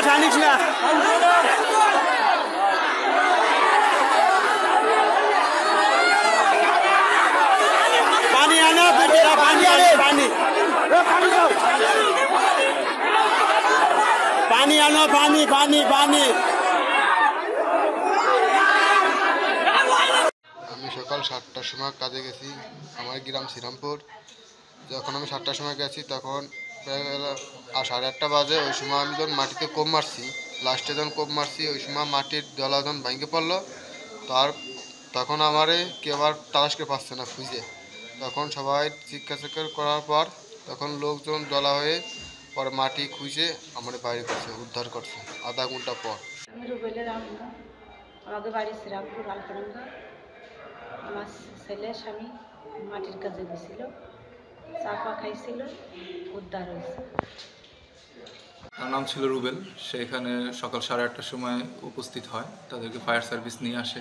জানিস না পানি আনো পানি আনে পানি পানি আনো পানি পানি পানি। আমি সকাল 7টার সময় কাজে গেছি, আমার গ্রাম শ্রীরামপুর। যখন আমি 7টার সময় গেছি তখন প্রায় 8:30 বাজে। ওই সময় আমি যখন মাটিতে কোপ মারছি, লাস্টে যখন কোপ মারছি ওই সময় মাটির দলা যখন ভেঙে পড়লো, তখন আমারে কেউ আর তালাশকে পাচ্ছে না খুঁজে। তখন সবাই চিৎকার করার পর তখন লোকজন দলা হয়ে পরে মাটি খুঁজে আমার বাইরে করছে, উদ্ধার করছে আধা ঘন্টা পর। আমি রুবেলের আম্মা, আমাদের বাড়ি শ্রীরামপুর আলপরাঙ্গা। আমার ছেলে স্বামী মাটির কাজে গেছিল, চাপা খাইছিল, উদ্ধার হয়েছে। তার নাম ছিল রুবেল। সে এখানে সকাল 8:30টার সময় উপস্থিত হয়, তাদেরকে ফায়ার সার্ভিস নিয়ে আসে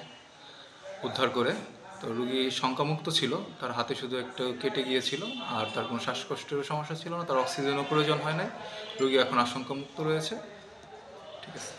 উদ্ধার করে। তো রুগী শঙ্কামুক্ত ছিল, তার হাতে শুধু একটু কেটে গিয়েছিল, আর তার কোনো শ্বাসকষ্টেরও সমস্যা ছিল না, তার অক্সিজেনও প্রয়োজন হয় না। রুগী এখন আশঙ্কামুক্ত রয়েছে। ঠিক আছে।